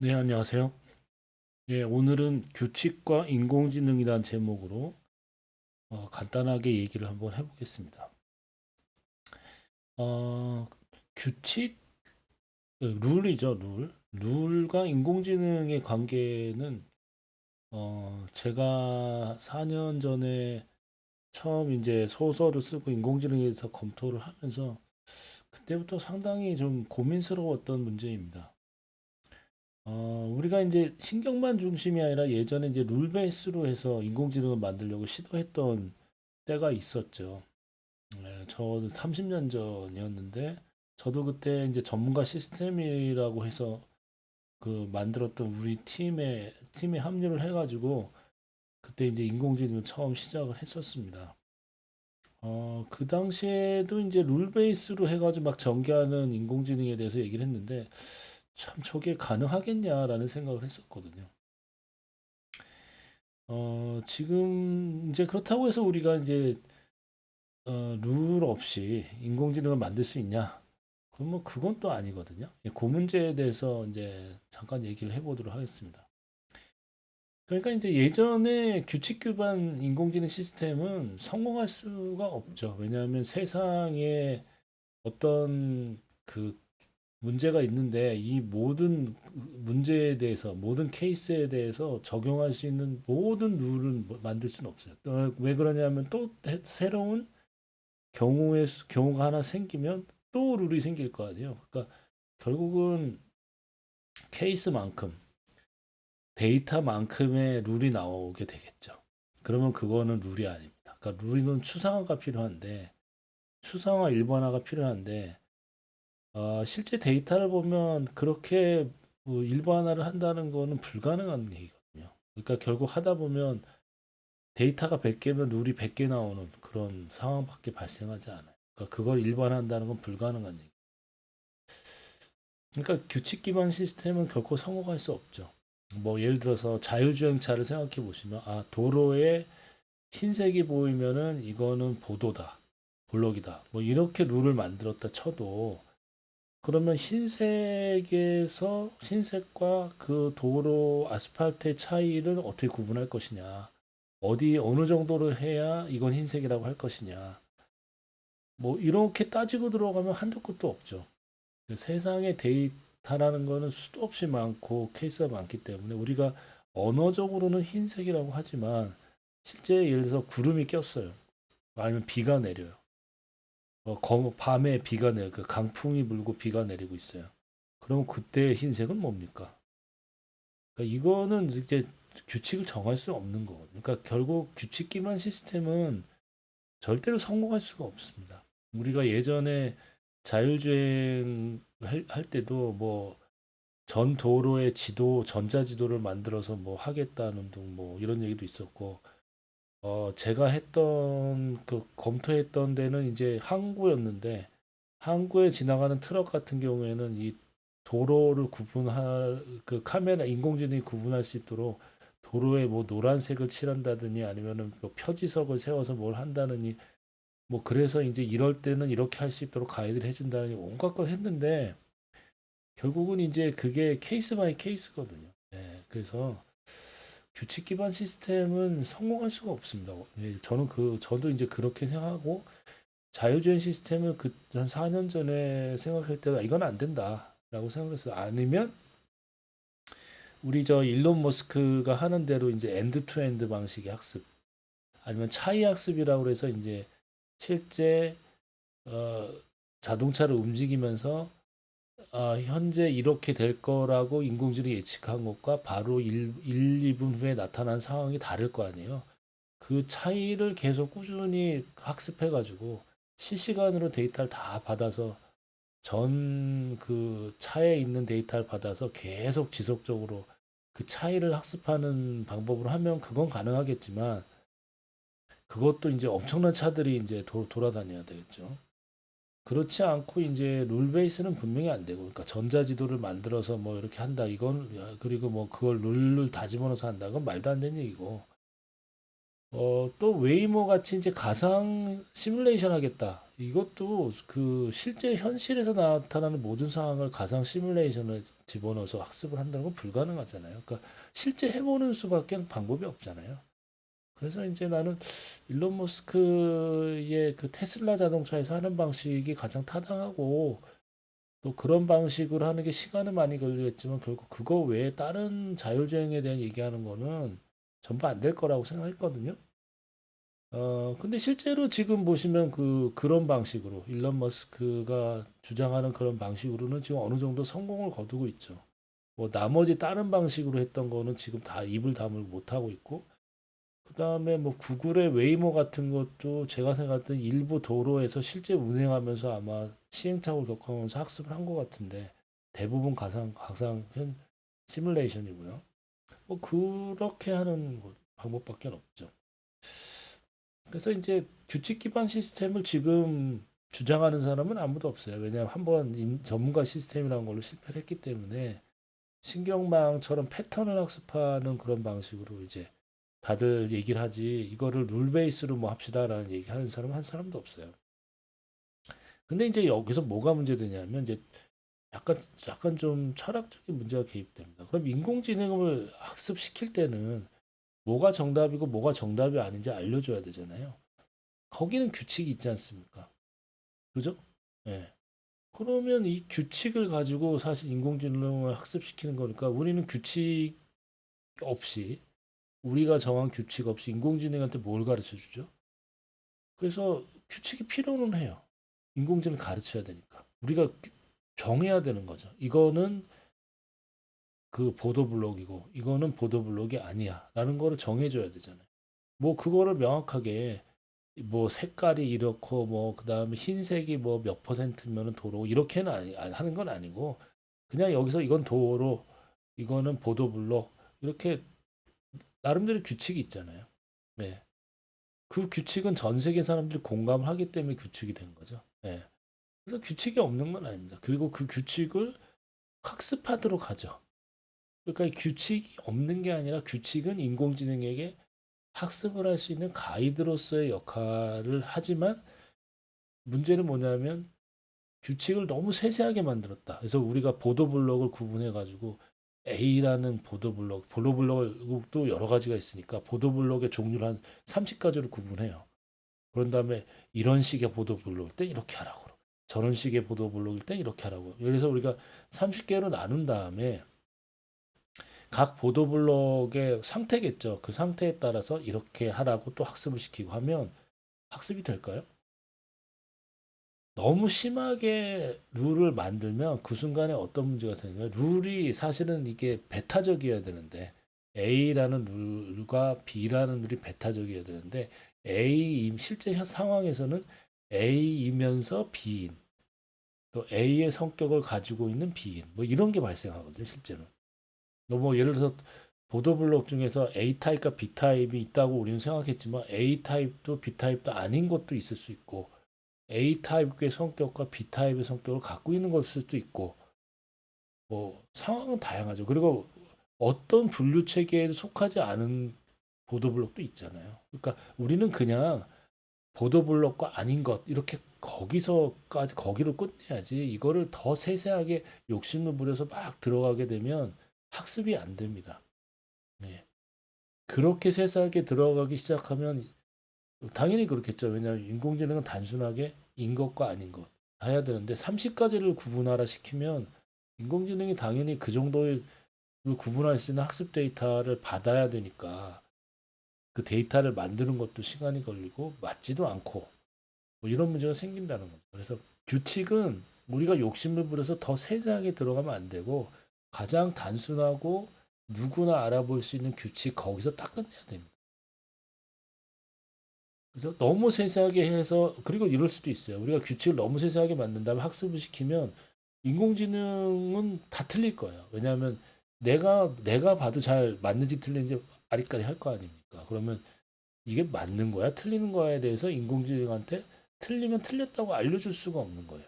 네, 안녕하세요. 예, 오늘은 규칙과 인공지능이라는 제목으로 간단하게 얘기를 한번 해보겠습니다. 어, 규칙, 룰이죠, 룰. 룰과 인공지능의 관계는 제가 4년 전에 처음 이제 소설을 쓰고 인공지능에 대해서 검토를 하면서 그때부터 상당히 좀 고민스러웠던 문제입니다. 우리가 이제 신경만 중심이 아니라 예전에 이제 룰 베이스로 해서 인공지능을 만들려고 시도했던 때가 있었죠. 네, 저는 30년 전이었는데, 저도 그때 이제 전문가 시스템이라고 해서 그 만들었던 우리 팀에 합류를 해가지고, 그때 이제 인공지능을 처음 시작을 했었습니다. 그 당시에도 이제 룰 베이스로 해가지고 막 전개하는 인공지능에 대해서 얘기를 했는데, 참 저게 가능하겠냐라는 생각을 했었거든요. 지금 이제 그렇다고 해서 우리가 이제 룰 없이 인공지능을 만들 수 있냐? 그럼 뭐 그건 또 아니거든요. 예, 그 문제에 대해서 이제 잠깐 얘기를 해보도록 하겠습니다. 그러니까 이제 예전에 규칙 기반 인공지능 시스템은 성공할 수가 없죠. 왜냐하면 세상에 어떤 그 문제가 있는데 이 모든 문제에 대해서 모든 케이스에 대해서 적용할 수 있는 모든 룰을 만들 수는 없어요. 왜 그러냐면 또 새로운 경우가 하나 생기면 또 룰이 생길 거 아니에요. 그러니까 결국은 케이스만큼 데이터만큼의 룰이 나오게 되겠죠. 그러면 그거는 룰이 아닙니다. 그러니까 룰은 추상화가 필요한데 추상화 일반화가 필요한데 실제 데이터를 보면 그렇게 뭐 일반화를 한다는 거는 불가능한 얘기거든요. 그러니까 결국 하다 보면 데이터가 100개면 룰이 100개 나오는 그런 상황밖에 발생하지 않아요. 그러니까 그걸 일반화한다는 건 불가능한 얘기. 그러니까 규칙 기반 시스템은 결코 성공할 수 없죠. 뭐 예를 들어서 자율주행차를 생각해 보시면 도로에 흰색이 보이면은 이거는 보도다. 블록이다. 뭐 이렇게 룰을 만들었다 쳐도 그러면 흰색과 그 도로 아스팔트의 차이를 어떻게 구분할 것이냐? 어디 어느 정도로 해야 이건 흰색이라고 할 것이냐? 뭐 이렇게 따지고 들어가면 한도 끝도 없죠. 세상에 데이터라는 거는 수도 없이 많고 케이스가 많기 때문에 우리가 언어적으로는 흰색이라고 하지만 실제 예를 들어서 구름이 꼈어요. 아니면 비가 내려요. 밤에 비가 내요. 그 강풍이 불고 비가 내리고 있어요. 그럼 그때 흰색은 뭡니까? 그러니까 이거는 이제 규칙을 정할 수 없는 거거든요. 그러니까 결국 규칙 기반 시스템은 절대로 성공할 수가 없습니다. 우리가 예전에 자율주행 할 때도 뭐 전 도로의 전자지도를 만들어서 뭐 하겠다는 등 뭐 이런 얘기도 있었고, 제가 검토했던 데는 이제 항구였는데, 항구에 지나가는 트럭 같은 경우에는 이 도로를 그 카메라, 인공지능이 구분할 수 있도록 도로에 뭐 노란색을 칠한다더니 아니면은 뭐 표지석을 세워서 뭘 한다느니 뭐 그래서 이제 이럴 때는 이렇게 할 수 있도록 가이드를 해준다는 온갖 걸 했는데 결국은 이제 그게 케이스 바이 케이스거든요. 예, 그래서 규칙 기반 시스템은 성공할 수가 없습니다. 예, 저도 이제 그렇게 생각하고 자율주행 시스템을 한 4년 전에 생각할 때가 이건 안 된다라고 생각했어요. 아니면 우리 저 일론 머스크가 하는 대로 이제 엔드 투 엔드 방식의 학습 아니면 차이 학습이라고 해서 이제 실제 어, 자동차를 움직이면서 현재 이렇게 될 거라고 인공지능이 예측한 것과 바로 2분 후에 나타난 상황이 다를 거 아니에요. 그 차이를 계속 꾸준히 학습해가지고 실시간으로 데이터를 다 받아서 전 그 차에 있는 데이터를 받아서 계속 지속적으로 그 차이를 학습하는 방법으로 하면 그건 가능하겠지만 그것도 이제 엄청난 차들이 이제 돌아다녀야 되겠죠. 그렇지 않고 이제 룰 베이스는 분명히 안 되고, 그러니까 전자지도를 만들어서 뭐 이렇게 한다. 그리고 뭐 그걸 룰을 다 집어넣어서 한다. 그건 말도 안 되는 얘기고. 또 웨이모 같이 이제 가상 시뮬레이션 하겠다. 이것도 그 실제 현실에서 나타나는 모든 상황을 가상 시뮬레이션에 집어넣어서 학습을 한다는 건 불가능하잖아요. 그러니까 실제 해보는 수밖에 방법이 없잖아요. 그래서 이제 나는 일론 머스크의 그 테슬라 자동차에서 하는 방식이 가장 타당하고 또 그런 방식으로 하는 게 시간은 많이 걸리겠지만 결국 그거 외에 다른 자율주행에 대한 얘기하는 거는 전부 안 될 거라고 생각했거든요. 근데 실제로 지금 보시면 그런 방식으로 일론 머스크가 주장하는 그런 방식으로는 지금 어느 정도 성공을 거두고 있죠. 뭐 나머지 다른 방식으로 했던 거는 지금 다 입을 다물 못하고 있고, 그다음에 뭐 구글의 웨이모 같은 것도 제가 생각할 때 일부 도로에서 실제 운행하면서 아마 시행착오를 겪으면서 학습을 한 것 같은데 대부분 가상 현 시뮬레이션이고요. 뭐 그렇게 하는 방법밖에 없죠. 그래서 이제 규칙 기반 시스템을 지금 주장하는 사람은 아무도 없어요. 왜냐하면 한번 전문가 시스템이라는 걸로 실패를 했기 때문에 신경망처럼 패턴을 학습하는 그런 방식으로 이제 다들 얘기를 하지 이거를 룰 베이스로 뭐 합시다라는 얘기하는 사람은 한 사람도 없어요. 근데 이제 여기서 뭐가 문제되냐면 이제 약간 약간 좀 철학적인 문제가 개입됩니다. 그럼 인공지능을 학습시킬 때는 뭐가 정답이고 뭐가 정답이 아닌지 알려줘야 되잖아요. 거기는 규칙이 있지 않습니까? 그죠? 예. 그러면 이 규칙을 가지고 사실 인공지능을 학습시키는 거니까 우리는 규칙 없이 우리가 정한 규칙 없이 인공지능한테 뭘 가르쳐 주죠? 그래서 규칙이 필요는 해요. 인공지능 가르쳐야 되니까. 우리가 정해야 되는 거죠. 이거는 그 보도블록이고 이거는 보도블록이 아니야. 라는 거를 정해줘야 되잖아요. 뭐 그거를 명확하게 뭐 색깔이 이렇고 뭐 그다음에 흰색이 뭐 몇 퍼센트면은 도로 이렇게는 하는 건 아니고 그냥 여기서 이건 도로 이거는 보도블록 이렇게 나름대로 규칙이 있잖아요. 네. 그 규칙은 전 세계 사람들이 공감을 하기 때문에 규칙이 된 거죠. 네. 그래서 규칙이 없는 건 아닙니다. 그리고 그 규칙을 학습하도록 하죠. 그러니까 이 규칙이 없는 게 아니라 규칙은 인공지능에게 학습을 할 수 있는 가이드로서의 역할을 하지만 문제는 뭐냐면 규칙을 너무 세세하게 만들었다. 그래서 우리가 보도블록을 구분해 가지고 A라는 보도블록, 보도블록도 여러 가지가 있으니까 보도블록의 종류를 한 30가지로 구분해요. 그런 다음에 이런 식의 보도블록일 때 이렇게 하라고. 저런 식의 보도블록일 때 이렇게 하라고. 그래서 우리가 30개로 나눈 다음에 각 보도블록의 상태겠죠. 그 상태에 따라서 이렇게 하라고 또 학습을 시키고 하면 학습이 될까요? 너무 심하게 룰을 만들면 그 순간에 어떤 문제가 생겨요? 룰이 사실은 이게 배타적이어야 되는데 A라는 룰과 B라는 룰이 배타적이어야 되는데 A 실제 상황에서는 A이면서 B인 또 A의 성격을 가지고 있는 B인 뭐 이런 게 발생하거든요 실제로. 뭐 예를 들어서 보도블록 중에서 A 타입과 B 타입이 있다고 우리는 생각했지만 A 타입도 B 타입도 아닌 것도 있을 수 있고 A 타입의 성격과 B 타입의 성격을 갖고 있는 것일 수도 있고 뭐 상황은 다양하죠. 그리고 어떤 분류 체계에 속하지 않은 보도블록도 있잖아요. 그러니까 우리는 그냥 보도블록과 아닌 것 이렇게 거기서까지 거기로 끝내야지 이거를 더 세세하게 욕심을 부려서 막 들어가게 되면 학습이 안 됩니다. 네. 그렇게 세세하게 들어가기 시작하면 당연히 그렇겠죠. 왜냐하면 인공지능은 단순하게 인 것과 아닌 것 해야 되는데 30가지를 구분하라 시키면 인공지능이 당연히 그 정도의 구분할 수 있는 학습 데이터를 받아야 되니까 그 데이터를 만드는 것도 시간이 걸리고 맞지도 않고 뭐 이런 문제가 생긴다는 거죠. 그래서 규칙은 우리가 욕심을 부려서 더 세세하게 들어가면 안 되고 가장 단순하고 누구나 알아볼 수 있는 규칙 거기서 딱 끝내야 됩니다. 그래서 너무 세세하게 해서 그리고 이럴 수도 있어요. 우리가 규칙을 너무 세세하게 만든다면 학습을 시키면 인공지능은 다 틀릴 거예요. 왜냐하면 내가 봐도 잘 맞는지 틀린지 아리까리 할 거 아닙니까? 그러면 이게 맞는 거야, 틀리는 거야에 대해서 인공지능한테 틀리면 틀렸다고 알려줄 수가 없는 거예요.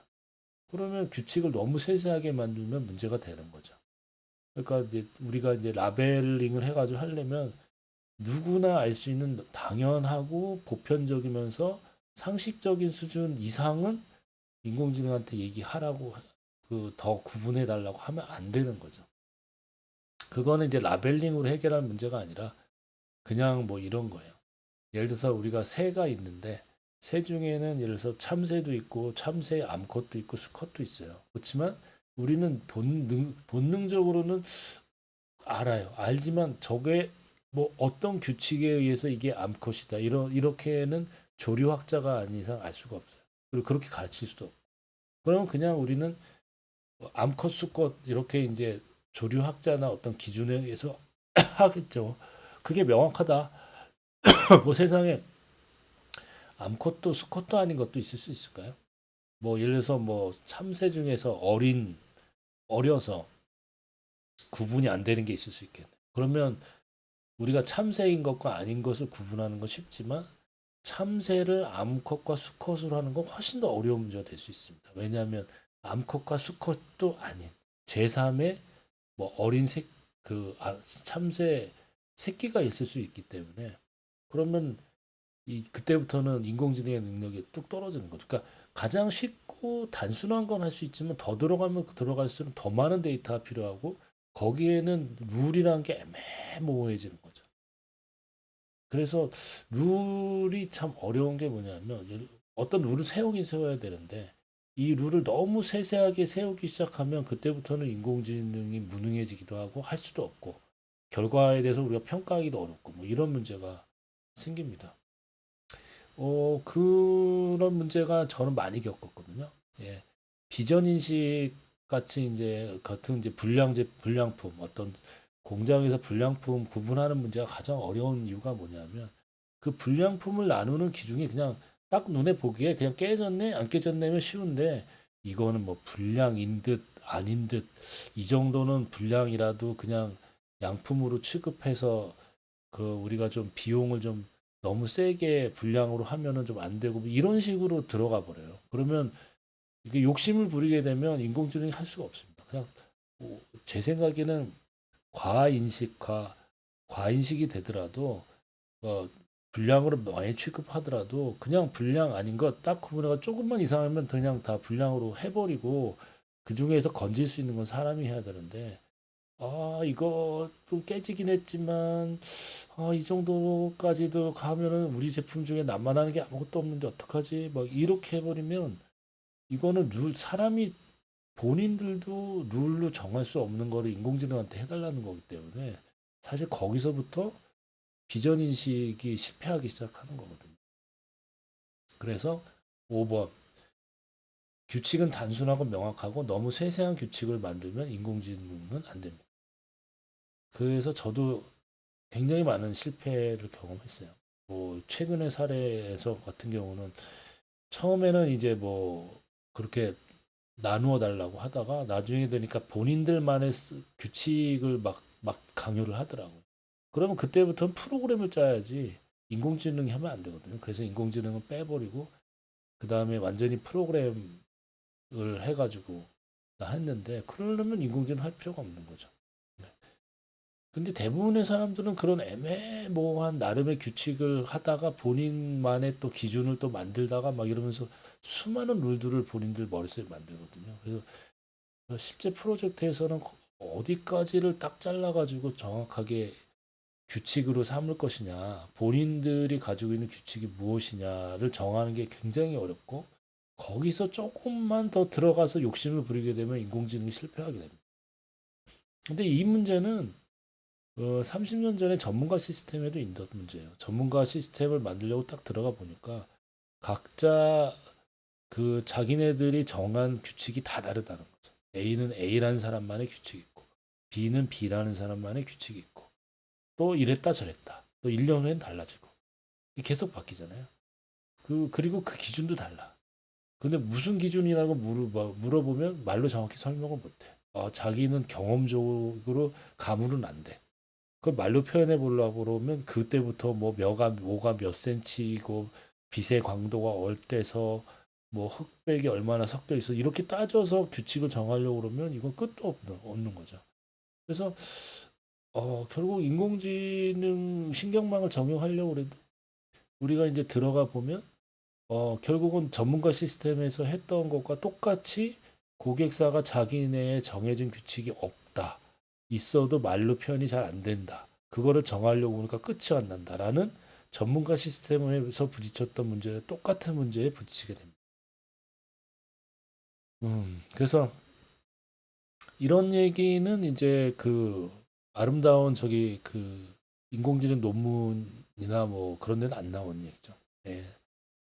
그러면 규칙을 너무 세세하게 만들면 문제가 되는 거죠. 그러니까 이제 우리가 이제 라벨링을 해가지고 하려면 누구나 알 수 있는 당연하고 보편적이면서 상식적인 수준 이상은 인공지능한테 얘기하라고 그 더 구분해 달라고 하면 안 되는 거죠. 그거는 이제 라벨링으로 해결할 문제가 아니라 그냥 뭐 이런 거예요. 예를 들어서 우리가 새가 있는데 새 중에는 예를 들어서 참새도 있고 참새 암컷도 있고 수컷도 있어요. 그렇지만 우리는 본능적으로는 알아요. 알지만 저게 뭐 어떤 규칙에 의해서 이게 암컷이다. 이렇게는 조류학자가 아닌 이상 알 수가 없어요. 그리고 그렇게 가르칠 수도 없고. 그러면 그냥 우리는 암컷, 수컷 이렇게 이제 조류학자나 어떤 기준에 의해서 하겠죠. 그게 명확하다. 뭐 세상에 암컷도 수컷도 아닌 것도 있을 수 있을까요? 뭐 예를 들어서 뭐 참새 중에서 어려서 구분이 안 되는 게 있을 수 있겠네. 그러면 우리가 참새인 것과 아닌 것을 구분하는 건 쉽지만 참새를 암컷과 수컷으로 하는 건 훨씬 더 어려운 문제가 될 수 있습니다. 왜냐하면 암컷과 수컷도 아닌 제3의 뭐 어린 참새 새끼가 있을 수 있기 때문에 그러면 그때부터는 인공지능의 능력이 뚝 떨어지는 거죠. 그러니까 가장 쉽고 단순한 건 할 수 있지만 더 들어가면 들어갈수록 더 많은 데이터가 필요하고 거기에는 룰이라는 게 애매모호해지는 거죠. 그래서 룰이 참 어려운 게 뭐냐면 어떤 룰을 세우긴 세워야 되는데 이 룰을 너무 세세하게 세우기 시작하면 그때부터는 인공지능이 무능해지기도 하고 할 수도 없고 결과에 대해서 우리가 평가하기도 어렵고 뭐 이런 문제가 생깁니다. 그런 문제가 저는 많이 겪었거든요. 예. 비전 인식 같이 이제 같은 이제 불량품 어떤 공장에서 불량품 구분하는 문제가 가장 어려운 이유가 뭐냐면 그 불량품을 나누는 기준이 그냥 딱 눈에 보기에 그냥 깨졌네 안 깨졌네면 쉬운데 이거는 뭐 불량인 듯 아닌 듯 이 정도는 불량이라도 그냥 양품으로 취급해서 그 우리가 좀 비용을 좀 너무 세게 불량으로 하면은 좀 안 되고 뭐 이런 식으로 들어가 버려요. 그러면 이게 욕심을 부리게 되면 인공지능이 할 수가 없습니다. 그냥 제 생각에는 과인식이 되더라도 불량으로 많이 취급하더라도 그냥 불량 아닌 것 딱 구분해가 조금만 이상하면 그냥 다 불량으로 해버리고 그 중에서 건질 수 있는 건 사람이 해야 되는데 이것도 깨지긴 했지만 이 정도까지도 가면은 우리 제품 중에 남만하는 게 아무것도 없는데 어떡하지? 막 이렇게 해버리면 이거는 사람이 본인들도 룰로 정할 수 없는 거를 인공지능한테 해달라는 거기 때문에 사실 거기서부터 비전 인식이 실패하기 시작하는 거거든요. 그래서 5번 규칙은 단순하고 명확하고 너무 세세한 규칙을 만들면 인공지능은 안 됩니다. 그래서 저도 굉장히 많은 실패를 경험했어요. 뭐 최근의 사례에서 같은 경우는 처음에는 이제 뭐 그렇게 나누어 달라고 하다가 나중에 되니까 본인들만의 규칙을 막 강요를 하더라고요. 그러면 그때부터는 프로그램을 짜야지 인공지능이 하면 안 되거든요. 그래서 인공지능은 빼버리고 그 다음에 완전히 프로그램을 해가지고 했는데 그러려면 인공지능 할 필요가 없는 거죠. 네. 근데 대부분의 사람들은 그런 애매모호한 나름의 규칙을 하다가 본인만의 또 기준을 또 만들다가 막 이러면서 수많은 룰들을 본인들 머릿속에 만들거든요. 그래서 실제 프로젝트에서는 어디까지를 딱 잘라가지고 정확하게 규칙으로 삼을 것이냐, 본인들이 가지고 있는 규칙이 무엇이냐를 정하는 게 굉장히 어렵고, 거기서 조금만 더 들어가서 욕심을 부리게 되면 인공지능이 실패하게 됩니다. 근데 이 문제는 30년 전에 전문가 시스템에도 있던 문제예요. 전문가 시스템을 만들려고 딱 들어가 보니까 각자 그 자기네들이 정한 규칙이 다 다르다는 거죠. A는 A라는 사람만의 규칙이 있고, B는 B라는 사람만의 규칙이 있고, 또 이랬다 저랬다. 또 1년 후엔 달라지고. 계속 바뀌잖아요. 그리고 그 기준도 달라. 근데 무슨 기준이라고 물어보면 말로 정확히 설명을 못해. 자기는 경험적으로 가물은 안 돼. 그걸 말로 표현해 보려고 그러면 그때부터 뭐가 몇 센치고 빛의 광도가 얼때서 뭐 흑백이 얼마나 섞여 있어 이렇게 따져서 규칙을 정하려고 그러면 이건 끝도 없는 거죠. 그래서 결국 인공지능 신경망을 적용하려고 그래도 우리가 이제 들어가 보면 결국은 전문가 시스템에서 했던 것과 똑같이 고객사가 자기네의 정해진 규칙이 없다. 있어도 말로 표현이 잘 안 된다. 그거를 정하려고 하니까 끝이 안 난다라는 전문가 시스템에서 부딪혔던 문제에 똑같은 문제에 부딪히게 됩니다. 그래서 이런 얘기는 이제 그 아름다운 저기 그 인공지능 논문이나 뭐 그런 데는 안 나오는 얘기죠. 예.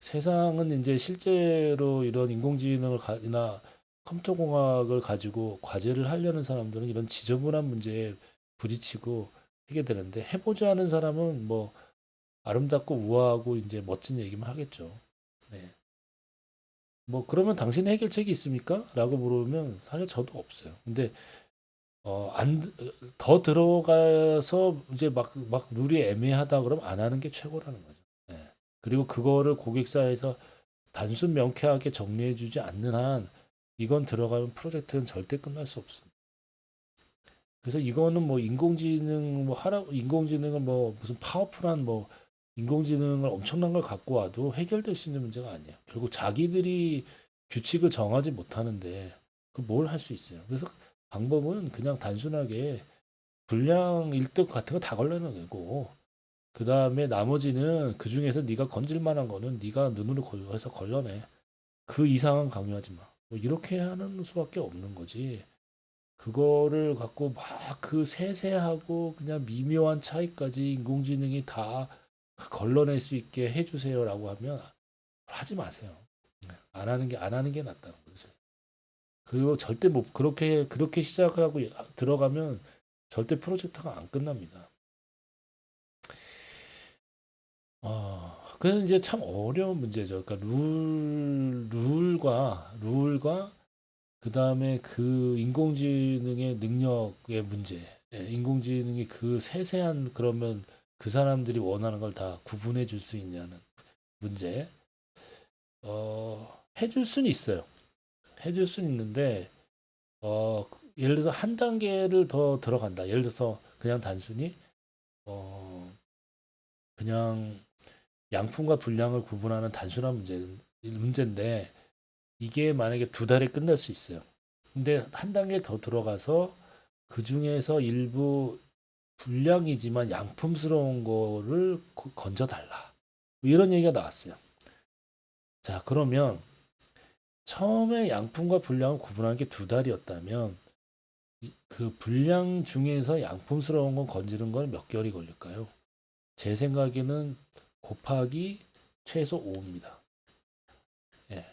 세상은 이제 실제로 이런 인공지능이나 컴퓨터공학을 가지고 과제를 하려는 사람들은 이런 지저분한 문제에 부딪히고 하게 되는데 해보지 않은 사람은 뭐 아름답고 우아하고 이제 멋진 얘기만 하겠죠. 네. 뭐 그러면 당신 해결책이 있습니까? 라고 물으면 사실 저도 없어요. 근데 안, 더 들어가서 이제 막 룰이 애매하다 그러면 안 하는 게 최고라는 거죠. 네. 그리고 그거를 고객사에서 단순 명쾌하게 정리해주지 않는 한 이건 들어가면 프로젝트는 절대 끝날 수 없습니다. 그래서 이거는 뭐 인공지능 뭐 하라 인공지능은 뭐 무슨 파워풀한 뭐 인공지능을 엄청난 걸 갖고 와도 해결될 수 있는 문제가 아니에요. 결국 자기들이 규칙을 정하지 못하는데 그 뭘 할 수 있어요. 그래서 방법은 그냥 단순하게 불량 일득 같은 거 다 걸러내고 그 다음에 나머지는 그 중에서 네가 건질 만한 거는 네가 눈으로 해서 걸러내. 그 이상은 강요하지 마. 뭐 이렇게 하는 수밖에 없는 거지. 그거를 갖고 막 그 세세하고 그냥 미묘한 차이까지 인공지능이 다 걸러낼 수 있게 해주세요라고 하면 하지 마세요. 안 하는 게 낫다는 거죠. 그리고 절대 못 그렇게 시작하고 들어가면 절대 프로젝트가 안 끝납니다. 그래서 이제 참 어려운 문제죠. 그러니까 룰과 그 다음에 그 인공지능의 능력의 문제, 인공지능이 그 세세한 그러면 그 사람들이 원하는 걸 다 구분해 줄 수 있냐는 문제, 해줄 수는 있어요. 해줄 수는 있는데, 예를 들어서 한 단계를 더 들어간다. 예를 들어서 그냥 단순히, 어, 그냥 양품과 분량을 구분하는 단순한 문제인데, 이게 만약에 두 달에 끝날 수 있어요. 근데 한 단계 더 들어가서 그 중에서 일부 불량이지만 양품스러운 거를 건져달라. 뭐 이런 얘기가 나왔어요. 자, 그러면 처음에 양품과 불량을 구분하는 게 두 달이었다면 그 불량 중에서 양품스러운 건 건지는 건 몇 개월이 걸릴까요? 제 생각에는 곱하기 최소 5입니다. 예.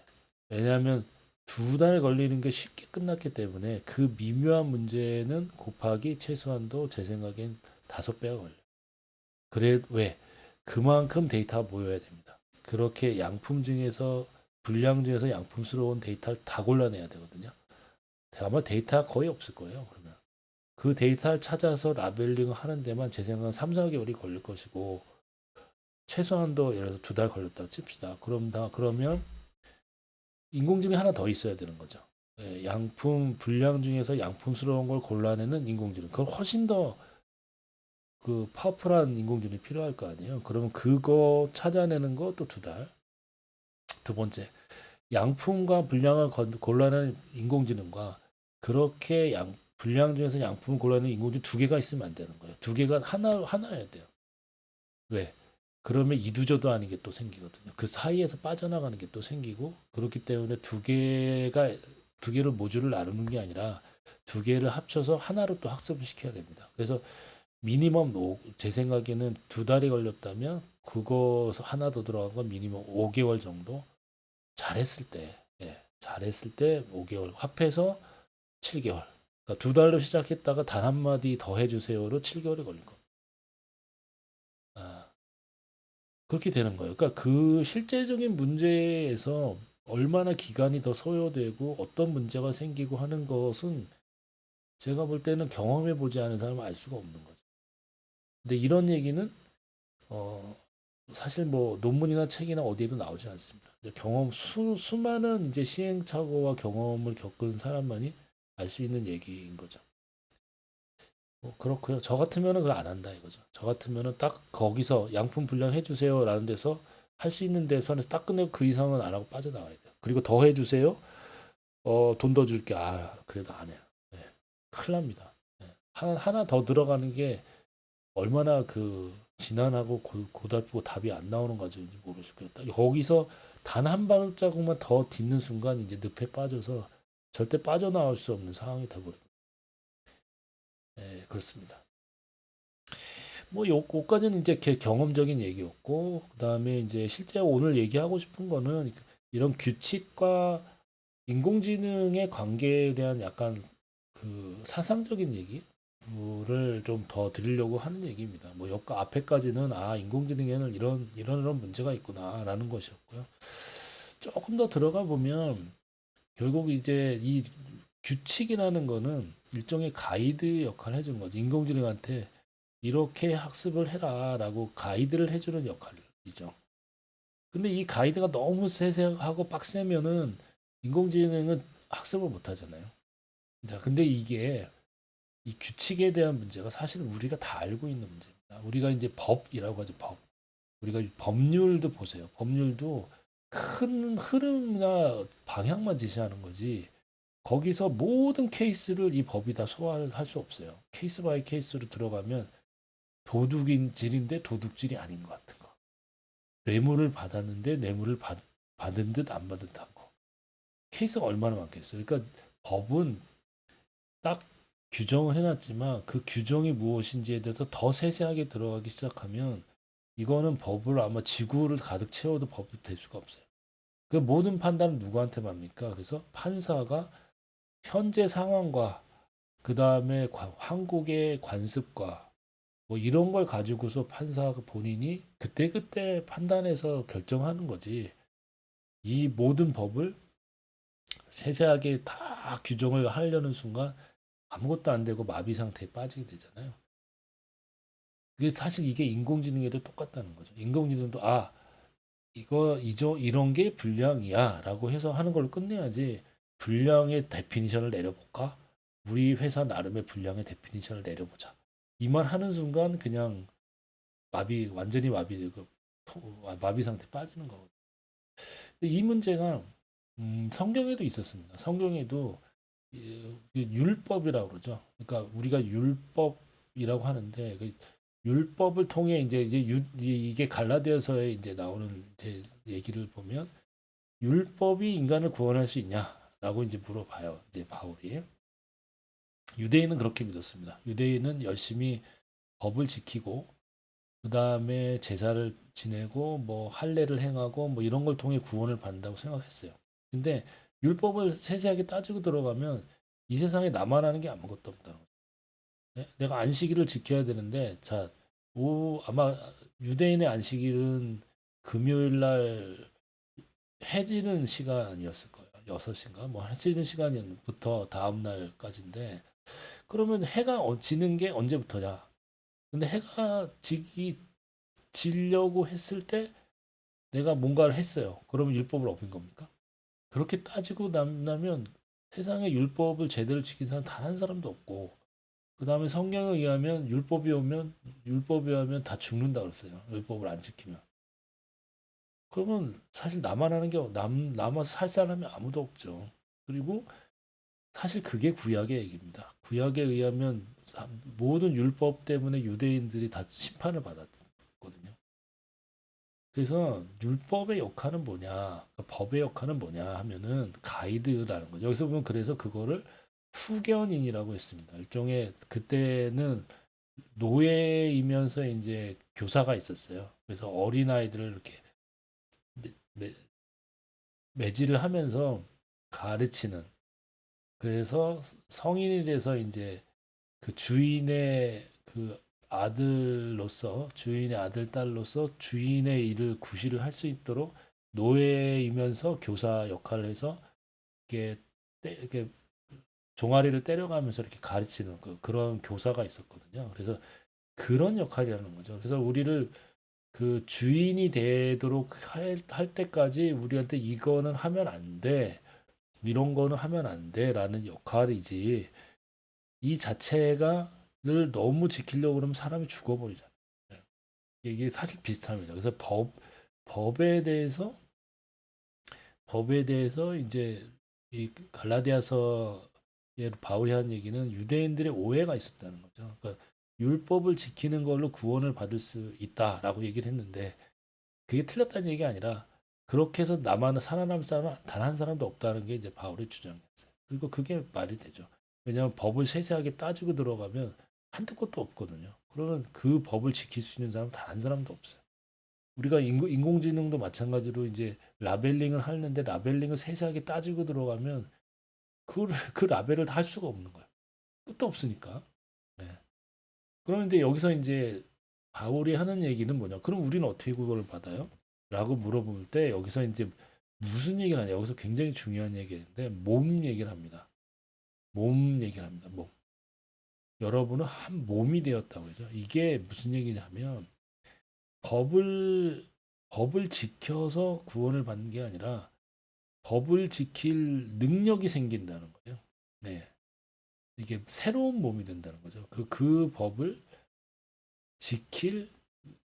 왜냐하면 두 달 걸리는 게 쉽게 끝났기 때문에 그 미묘한 문제는 곱하기 최소한도 제 생각엔 5배가 걸려요. 그래 왜? 그만큼 데이터가 모여야 됩니다. 그렇게 양품 중에서 불량 중에서 양품스러운 데이터를 다 골라내야 되거든요. 아마 데이터가 거의 없을 거예요. 그러면 그 데이터를 찾아서 라벨링을 하는 데만 제 생각은 3, 4개월이 걸릴 것이고 최소한도 예를 들어서 두 달 걸렸다고 칩시다. 그러면 인공지능이 하나 더 있어야 되는 거죠. 양품 불량 중에서 양품스러운 걸 골라내는 인공지능. 그걸 훨씬 더 그 파워풀한 인공지능이 필요할 거 아니에요. 그러면 그거 찾아내는 거 또 두 달. 두 번째, 양품과 분량을 골라내는 인공지능과 그렇게 분량 중에서 양품을 골라내는 인공지능 두 개가 있으면 안 되는 거예요. 두 개가 하나여야 돼요. 왜? 그러면 이두저도 아닌 게 또 생기거든요. 그 사이에서 빠져나가는 게 또 생기고 그렇기 때문에 두 개를 모듈을 나누는 게 아니라 두 개를 합쳐서 하나로 또 학습을 시켜야 됩니다. 그래서 미니멈 제 생각에는 두 달이 걸렸다면 그거 하나 더 들어간 건 미니멈 5개월 정도 잘했을 때, 잘했을 때 5개월 합해서 7개월. 그러니까 두 달로 시작했다가 단 한마디 더 해주세요로 7개월이 걸린 거. 아, 그렇게 되는 거예요. 그러니까 그 실제적인 문제에서 얼마나 기간이 더 소요되고 어떤 문제가 생기고 하는 것은 제가 볼 때는 경험해 보지 않은 사람은 알 수가 없는 거죠. 근데 이런 얘기는 어, 사실 뭐 논문이나 책이나 어디에도 나오지 않습니다. 수많은 이제 시행착오와 경험을 겪은 사람만이 알 수 있는 얘기인 거죠. 그렇고요. 저 같으면은 그걸 안 한다 이거죠. 저 같으면은 딱 거기서 양품 분량 해주세요라는 데서 할 수 있는 데서는 딱 끝내고 그 이상은 안 하고 빠져나가야 돼요. 그리고 더 해주세요. 돈 더 줄게. 그래도 안 해요. 네. 큰일 납니다. 네. 하나 더 들어가는 게 얼마나 그 지난하고 고달프고 답이 안 나오는 과정인지 모르겠다. 거기서 단 한 발자국만 더 딛는 순간 이제 늪에 빠져서 절대 빠져나올 수 없는 상황이 돼버려요. 네, 그렇습니다. 뭐 요거까지는 이제 경험적인 얘기였고, 그다음에 이제 실제 오늘 얘기하고 싶은 거는 이런 규칙과 인공지능의 관계에 대한 약간 그 사상적인 얘기를 좀 더 드리려고 하는 얘기입니다. 뭐 여까 앞에까지는 인공지능에는 이런 문제가 있구나라는 것이었고요. 조금 더 들어가 보면 결국 이제 이 규칙이라는 거는 일종의 가이드 역할을 해주는 거죠. 인공지능한테 이렇게 학습을 해라라고 가이드를 해주는 역할이죠. 근데 이 가이드가 너무 세세하고 빡세면은 인공지능은 학습을 못 하잖아요. 자, 근데 이게 이 규칙에 대한 문제가 사실 우리가 다 알고 있는 문제입니다. 우리가 이제 법이라고 하죠, 법. 우리가 법률도 보세요. 법률도 큰 흐름이나 방향만 제시하는 거지. 거기서 모든 케이스를 이 법이 다 소화할 수 없어요. 케이스 바이 케이스로 들어가면 도둑질인데 도둑질이 아닌 것 같은 거. 뇌물을 받았는데 뇌물을 받은 듯 안 받은 듯한 거. 케이스가 얼마나 많겠어요. 그러니까 법은 딱 규정을 해놨지만 그 규정이 무엇인지에 대해서 더 세세하게 들어가기 시작하면 이거는 법을 아마 지구를 가득 채워도 법이 될 수가 없어요. 그 모든 판단은 누구한테 맙니까? 그래서 판사가 현재 상황과 그 다음에 한국의 관습과 뭐 이런 걸 가지고서 판사가 본인이 그때그때 판단해서 결정하는 거지. 이 모든 법을 세세하게 다 규정을 하려는 순간 아무것도 안 되고 마비 상태에 빠지게 되잖아요. 그게 사실 이게 인공지능에도 똑같다는 거죠. 인공지능도 이런 게 불량이야라고 해서 하는 걸로 끝내야지. 불량의 데피니션을 내려볼까? 우리 회사 나름의 불량의 데피니션을 내려보자. 이 말 하는 순간 그냥 완전히 마비 상태 빠지는 거거든요. 이 문제가 성경에도 있었습니다. 성경에도 율법이라고 그러죠. 그러니까 우리가 율법이라고 하는데 그 율법을 통해 이제 이게 갈라디아서에 이제 나오는 이제 얘기를 보면 율법이 인간을 구원할 수 있냐라고 이제 물어봐요. 이제 바울이 유대인은 그렇게 믿었습니다. 유대인은 열심히 법을 지키고 그 다음에 제사를 지내고 뭐 할례를 행하고 뭐 이런 걸 통해 구원을 받는다고 생각했어요. 근데 율법을 세세하게 따지고 들어가면 이 세상에 나만 하는 게 아무것도 없다는 거죠. 네? 내가 안식일을 지켜야 되는데 아마 유대인의 안식일은 금요일 날 해지는 시간이었을 거예요. 6시인가? 뭐 해지는 시간부터 다음 날까지인데 그러면 해가 지는 게 언제부터냐? 근데 해가 지려고 했을 때 내가 뭔가를 했어요. 그러면 율법을 어긴 겁니까? 그렇게 따지고 나면 세상에 율법을 제대로 지킨 사람 단 한 사람도 없고 그 다음에 성경에 의하면 율법에 의하면 다 죽는다 그랬어요. 율법을 안 지키면. 그러면 사실 나만 하는 게 남아서 살 사람이 아무도 없죠. 그리고 사실 그게 구약의 얘기입니다. 구약에 의하면 모든 율법 때문에 유대인들이 다 심판을 받았거든요. 그래서 율법의 역할은 뭐냐, 그 법의 역할은 뭐냐 하면은 가이드라는 거죠. 여기서 보면 그래서 그거를 후견인이라고 했습니다. 일종의 그때는 노예이면서 이제 교사가 있었어요. 그래서 어린 아이들을 이렇게 매, 매질을 하면서 가르치는. 그래서 성인이 돼서 이제 그 주인의 아들, 딸로서 주인의 일을 구실을 할 수 있도록 노예이면서 교사 역할을 해서 이렇게 종아리를 때려가면서 이렇게 가르치는 그런 교사가 있었거든요. 그래서 그런 역할이라는 거죠. 그래서 우리를 그 주인이 되도록 할 때까지 우리한테 이거는 하면 안 돼. 이런 거는 하면 안 돼라는 역할이지. 이 자체가 너무 지키려고 그러면 사람이 죽어버리잖아요. 예. 이게 사실 비슷합니다. 그래서 법에 대해서 법에 대해서 이제 이 갈라디아서에 바울이 한 얘기는 유대인들의 오해가 있었다는 거죠. 그러니까 율법을 지키는 걸로 구원을 받을 수 있다라고 얘기를 했는데 그게 틀렸다는 얘기가 아니라 그렇게 해서 나만 살아남을 사람은 단 한 사람도 없다는 게 이제 바울의 주장이었어요. 그리고 그게 말이 되죠. 왜냐하면 법을 세세하게 따지고 들어가면 한두 곳도 없거든요. 그러면 그 법을 지킬 수 있는 사람 단 한 사람도 없어요. 우리가 인공지능도 마찬가지로 이제 라벨링을 하는데 라벨링을 세세하게 따지고 들어가면 그 라벨을 다 할 수가 없는 거예요. 끝도 없으니까. 네. 그런데 여기서 이제 바울이 하는 얘기는 뭐냐? 그럼 우리는 어떻게 그걸 받아요? 라고 물어볼 때 여기서 이제 무슨 얘기를 하냐? 여기서 굉장히 중요한 얘기인데 몸 얘기를 합니다. 몸 얘기를 합니다. 몸. 여러분은 한 몸이 되었다고 하죠. 이게 무슨 얘기냐면 법을 법을 지켜서 구원을 받는 게 아니라 법을 지킬 능력이 생긴다는 거예요. 네. 이게 새로운 몸이 된다는 거죠. 그 법을 지킬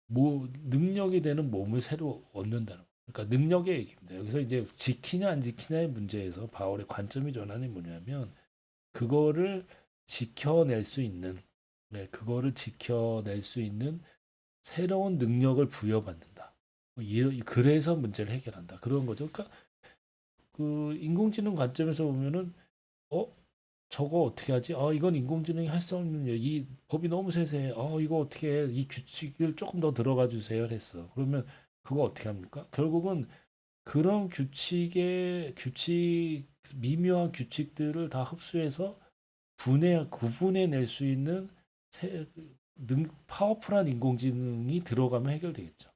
능력이 되는 몸을 새로 얻는다는 거예요. 그러니까 능력의 얘기입니다. 여기서 이제 지키냐 안 지키냐의 문제에서 바울의 관점이 전하는 게 뭐냐면 그거를 지켜낼 수 있는 네, 그거를 지켜낼 수 있는 새로운 능력을 부여받는다. 그래서 문제를 해결한다. 그런 거죠. 그러니까 그 인공지능 관점에서 보면은 어 저거 어떻게 하지? 이건 인공지능이 할 수 없는 일. 이 법이 너무 세세해. 이거 어떻게 해? 이 규칙을 조금 더 들어가 주세요. 했어. 그러면 그거 어떻게 합니까? 결국은 그런 미묘한 규칙들을 다 흡수해서 구분해낼 수 있는 파워풀한 인공지능이 들어가면 해결되겠죠.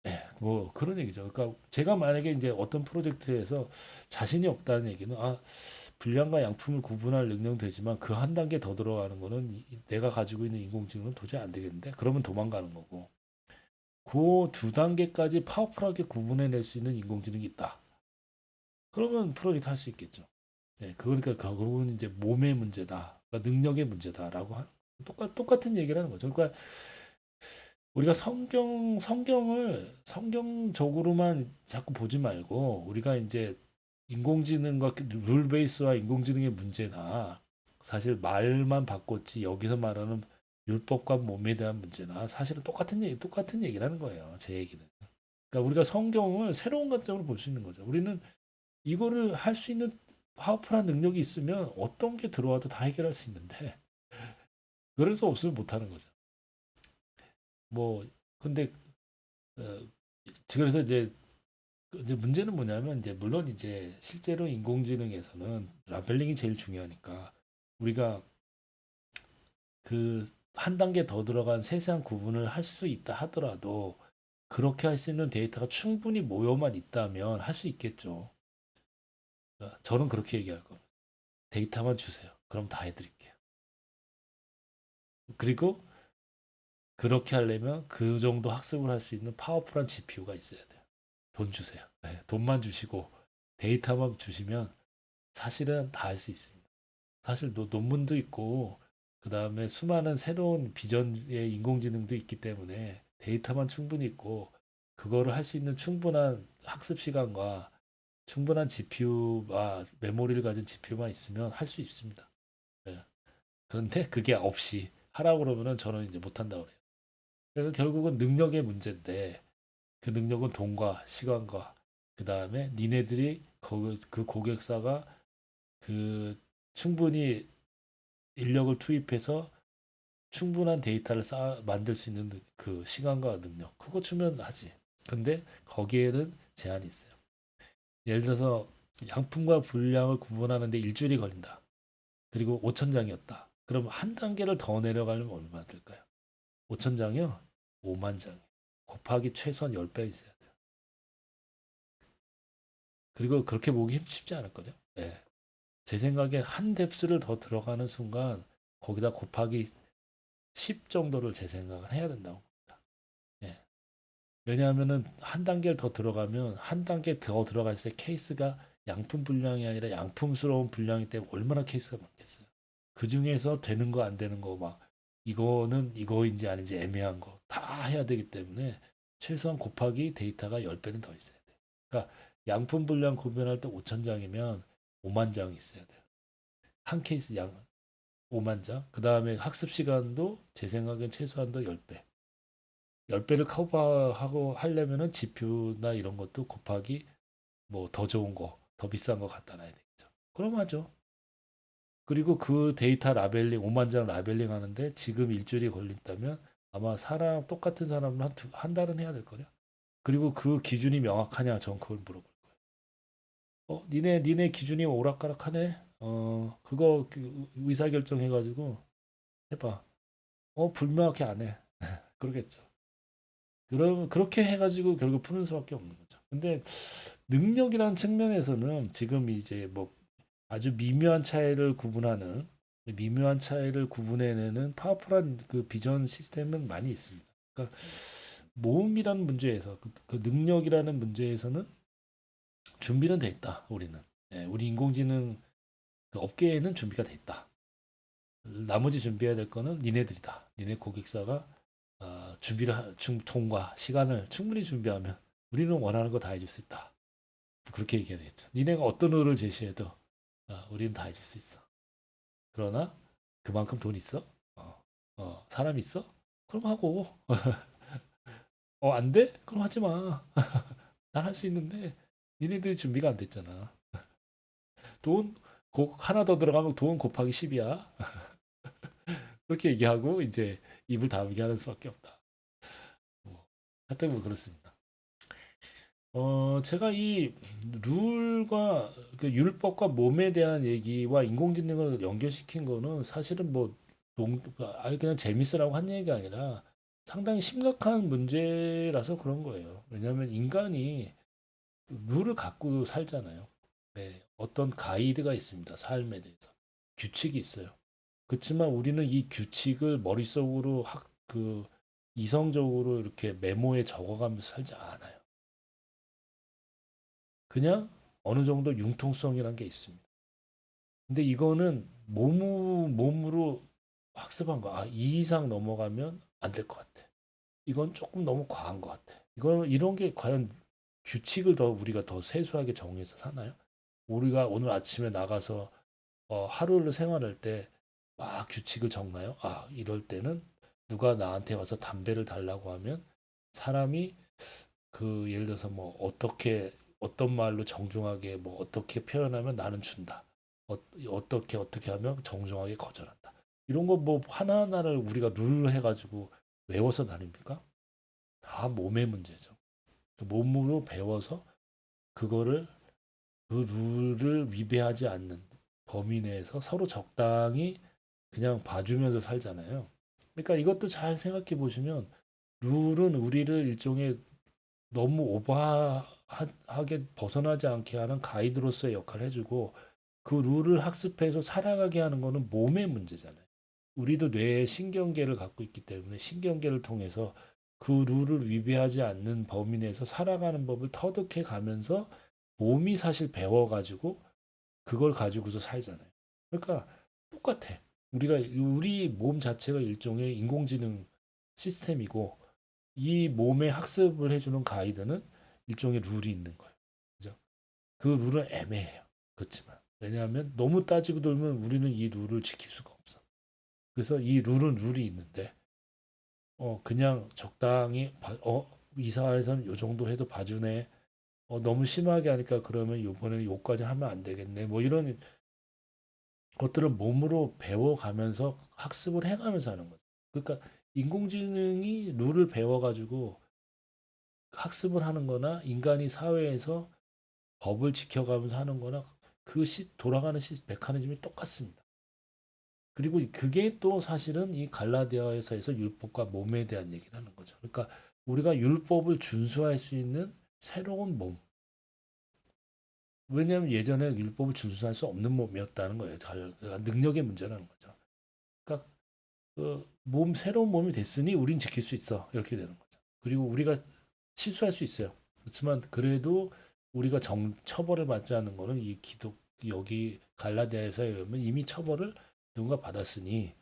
네, 뭐 그런 얘기죠. 그러니까 제가 만약에 이제 어떤 프로젝트에서 자신이 없다는 얘기는 분량과 양품을 구분할 능력은 되지만 그 한 단계 더 들어가는 거는 내가 가지고 있는 인공지능은 도저히 안 되겠는데 그러면 도망가는 거고 그 두 단계까지 파워풀하게 구분해낼 수 있는 인공지능이 있다. 그러면 프로젝트 할 수 있겠죠. 네, 그러니까 결국은 이제 몸의 문제다, 그러니까 능력의 문제다라고 똑같은 얘기를 하는 거죠. 그러니까 우리가 성경을 성경적으로만 자꾸 보지 말고 우리가 이제 인공지능과 룰 베이스와 인공지능의 문제나 사실 말만 바꿨지 여기서 말하는 율법과 몸에 대한 문제나 사실은 똑같은 얘기라는 거예요. 제 얘기는. 그러니까 우리가 성경을 새로운 관점으로 볼 수 있는 거죠. 우리는 이거를 할 수 있는 파워풀한 능력이 있으면 어떤 게 들어와도 다 해결할 수 있는데 그래서 없으면 못 하는 거죠. 뭐 근데 어, 그래서 이제 문제는 뭐냐면 이제 물론 이제 실제로 인공지능에서는 라벨링이 제일 중요하니까 우리가 그 한 단계 더 들어간 세세한 구분을 할 수 있다 하더라도 그렇게 할 수 있는 데이터가 충분히 모여만 있다면 할 수 있겠죠. 저는 그렇게 얘기할 겁니다. 데이터만 주세요. 그럼 다 해드릴게요. 그리고 그렇게 하려면 그 정도 학습을 할 수 있는 파워풀한 GPU가 있어야 돼요. 돈 주세요. 네, 돈만 주시고 데이터만 주시면 사실은 다 할 수 있습니다. 사실 논문도 있고 그다음에 수많은 새로운 비전의 인공지능도 있기 때문에 데이터만 충분히 있고 그거를 할 수 있는 충분한 학습 시간과 충분한 GPU와 메모리를 가진 GPU만 있으면 할 수 있습니다. 네. 그런데 그게 없이 하라고 그러면은 저는 이제 못한다고 그래요. 그래서 결국은 능력의 문제인데 그 능력은 돈과 시간과 그 다음에 니네들이 그 고객사가 그 충분히 인력을 투입해서 충분한 데이터를 만들 수 있는 그 시간과 능력 그거 주면 하지. 근데 거기에는 제한이 있어요. 예를 들어서 양품과 분량을 구분하는데 일주일이 걸린다. 그리고 5천 장이었다. 그럼 한 단계를 더 내려가려면 얼마나 들까요? 5천 장이요? 5만 장. 곱하기 최소한 10배 있어야 돼요. 그리고 그렇게 보기 쉽지 않을 거요. 네. 제 생각에 한 뎁스를 더 들어가는 순간 거기다 곱하기 10 정도를 제 생각은 해야 된다고 봅니다. 예. 왜냐하면은 한 단계를 더 들어가면 한 단계 더 들어갈 때 케이스가 양품 분량이 아니라 양품스러운 분량이 때문에 얼마나 케이스가 많겠어요. 그 중에서 되는 거 안 되는 거 막 이거는 이거인지 아닌지 애매한 거 다 해야 되기 때문에 최소한 곱하기 데이터가 10배는 더 있어야 돼. 그러니까 양품 분량 구별할 때 5천 장이면 5만 장이 있어야 돼요. 한 케이스 양 5만 장. 그다음에 학습 시간도 제 생각엔 최소한도 10배. 10배를 커버하고 하려면은 지표나 이런 것도 곱하기 뭐 더 좋은 거, 더 비싼 거 갖다 놔야 되겠죠. 그럼 하죠. 그리고 그 데이터 라벨링, 5만 장 라벨링 하는데 지금 일주일이 걸린다면 아마 사람, 똑같은 사람은 한 달은 해야 될 거예요. 그리고 그 기준이 명확하냐, 전 그걸 물어볼 거예요. 니네 기준이 오락가락하네? 그거 의사결정 해가지고 해봐. 불명확히 안 해. 그러겠죠. 그렇게 해가지고 결국 푸는 수밖에 없는 거죠. 근데 능력이라는 측면에서는 지금 이제 뭐 아주 미묘한 차이를 구분해내는 파워풀한 그 비전 시스템은 많이 있습니다. 그러니까 모음이라는 문제에서 그 능력이라는 문제에서는 준비는 돼 있다. 우리는 우리 인공지능 그 업계에는 준비가 돼 있다. 나머지 준비해야 될 거는 니네들이다. 니네 고객사가 돈과 시간을 충분히 준비하면 우리는 원하는 거 다 해줄 수 있다. 그렇게 얘기해야 되겠죠. 니네가 어떤 의를 제시해도 우리는 다 해줄 수 있어. 그러나 그만큼 돈 있어? 사람 있어? 그럼 하고. 안 돼? 그럼 하지 마. 난 할 수 있는데 니네들이 준비가 안 됐잖아. 돈 하나 더 들어가면 돈 곱하기 10이야. 그렇게 얘기하고 이제 입을 다물게 하는 수밖에 없다. 뭐, 하여튼 뭐 그렇습니다. 제가 이 룰과 그 율법과 몸에 대한 얘기와 인공지능을 연결시킨 거는 사실은 뭐 그냥 재밌으라고 한 얘기가 아니라 상당히 심각한 문제라서 그런 거예요. 왜냐하면 인간이 룰을 갖고 살잖아요. 네, 어떤 가이드가 있습니다. 삶에 대해서. 규칙이 있어요. 그렇지만 우리는 이 규칙을 머릿속으로 이성적으로 이렇게 메모에 적어가면서 살지 않아요. 그냥 어느 정도 융통성이라는 게 있습니다. 근데 이거는 몸으로 학습한 거. 이 이상 넘어가면 안 될 것 같아. 이건 조금 너무 과한 것 같아. 이런 게 과연 규칙을 우리가 더 세수하게 정해서 사나요? 우리가 오늘 아침에 나가서 하루를 생활할 때 막 규칙을 적나요? 이럴 때는 누가 나한테 와서 담배를 달라고 하면 사람이 예를 들어서 뭐 어떤 말로 정중하게 뭐 어떻게 표현하면 나는 준다. 어떻게 하면 정중하게 거절한다. 이런 거 뭐 하나하나를 우리가 룰을 해가지고 외워서 다닙니까? 다 몸의 문제죠. 몸으로 배워서 그거를 그 룰을 위배하지 않는 범위 내에서 서로 적당히 그냥 봐주면서 살잖아요. 그러니까 이것도 잘 생각해 보시면 룰은 우리를 일종의 너무 오버하게 벗어나지 않게 하는 가이드로서의 역할을 해주고 그 룰을 학습해서 살아가게 하는 거는 몸의 문제잖아요. 우리도 뇌에 신경계를 갖고 있기 때문에 신경계를 통해서 그 룰을 위배하지 않는 범위 내에서 살아가는 법을 터득해 가면서 몸이 사실 배워가지고 그걸 가지고서 살잖아요. 그러니까 똑같아. 우리 몸 자체가 일종의 인공지능 시스템이고 이 몸의 학습을 해주는 가이드는 일종의 룰이 있는 거예요. 그죠? 그 룰은 애매해요. 그렇지만 왜냐하면 너무 따지고 돌면 우리는 이 룰을 지킬 수가 없어. 그래서 이 룰은 룰이 있는데 그냥 적당히 이사회에서는 요 정도 해도 봐주네. 너무 심하게 하니까 그러면 이번에는 요까지 하면 안 되겠네. 뭐 이런 것들을 몸으로 배워가면서 학습을 해가면서 하는 거죠. 그러니까 인공지능이 룰을 배워가지고 학습을 하는 거나 인간이 사회에서 법을 지켜가면서 하는 거나 돌아가는 메커니즘이 똑같습니다. 그리고 그게 또 사실은 이 갈라디아에서 율법과 몸에 대한 얘기를 하는 거죠. 그러니까 우리가 율법을 준수할 수 있는 새로운 몸. 왜냐하면 예전에 율법을 준수할 수 없는 몸이었다는 거예요. 능력의 문제라는 거죠. 그러니까 새로운 몸이 됐으니 우린 지킬 수 있어. 이렇게 되는 거죠. 그리고 우리가 실수할 수 있어요. 그렇지만 그래도 우리가 처벌을 받지 않는 거는 여기 갈라디아에서에 의하면 이미 처벌을 누군가 받았으니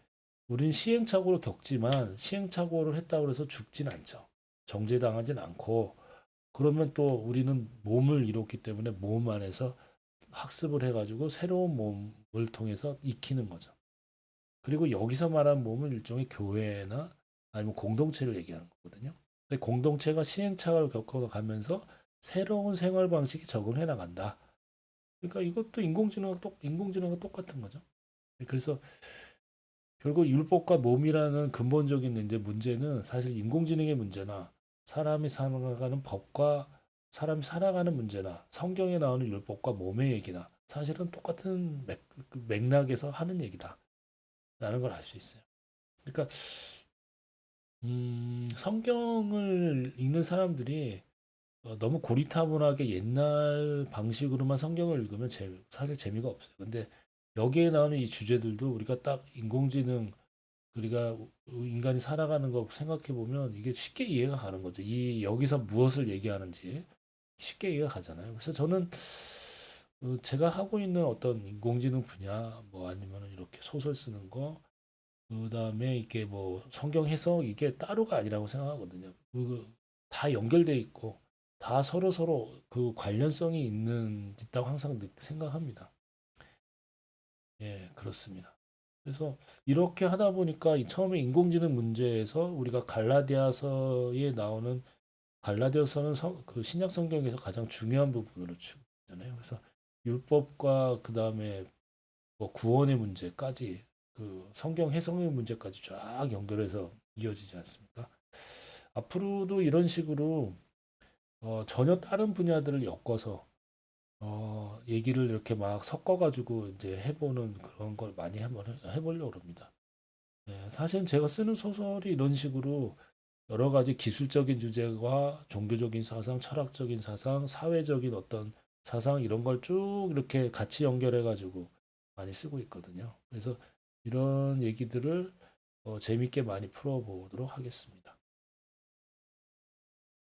우린 시행착오를 겪지만 시행착오를 했다고 해서 죽진 않죠. 정죄당하진 않고 그러면 또 우리는 몸을 이뤘기 때문에 몸 안에서 학습을 해가지고 새로운 몸을 통해서 익히는 거죠. 그리고 여기서 말하는 몸은 일종의 교회나 아니면 공동체를 얘기하는 거거든요. 근데 공동체가 시행착오를 겪어가면서 새로운 생활 방식에 적응해 나간다. 그러니까 이것도 인공지능과 똑같은 거죠. 그래서 결국 율법과 몸이라는 근본적인 이제 문제는 사실 인공지능의 문제나 사람이 살아가는 법과 사람이 살아가는 문제나 성경에 나오는 율법과 몸의 얘기나 사실은 똑같은 맥락에서 하는 얘기다라는 걸 알 수 있어요. 그러니까 성경을 읽는 사람들이 너무 고리타분하게 옛날 방식으로만 성경을 읽으면 사실 재미가 없어요. 근데 여기에 나오는 이 주제들도 우리가 딱 인공지능 우리가 인간이 살아가는 거 생각해 보면 이게 쉽게 이해가 가는 거죠. 이 여기서 무엇을 얘기하는지 쉽게 이해가 가잖아요. 그래서 저는 제가 하고 있는 어떤 인공지능 분야 뭐 아니면 이렇게 소설 쓰는 거 그다음에 이게 뭐 성경 해석 이게 따로가 아니라고 생각하거든요. 다 연결돼 있고 다 서로 그 관련성이 있다고 항상 생각합니다. 예, 그렇습니다. 그래서 이렇게 하다 보니까 처음에 인공지능 문제에서 우리가 갈라디아서에 나오는 갈라디아서는 그 신약 성경에서 가장 중요한 부분으로 치잖아요. 그래서 율법과 그 다음에 뭐 구원의 문제까지 그 성경 해석의 문제까지 쫙 연결해서 이어지지 않습니까? 앞으로도 이런 식으로 전혀 다른 분야들을 엮어서 얘기를 이렇게 막 섞어가지고 이제 해보는 그런 걸 많이 한번 해보려고 합니다. 네, 사실 제가 쓰는 소설이 이런 식으로 여러 가지 기술적인 주제와 종교적인 사상, 철학적인 사상, 사회적인 어떤 사상 이런 걸 쭉 이렇게 같이 연결해가지고 많이 쓰고 있거든요. 그래서 이런 얘기들을 재밌게 많이 풀어보도록 하겠습니다.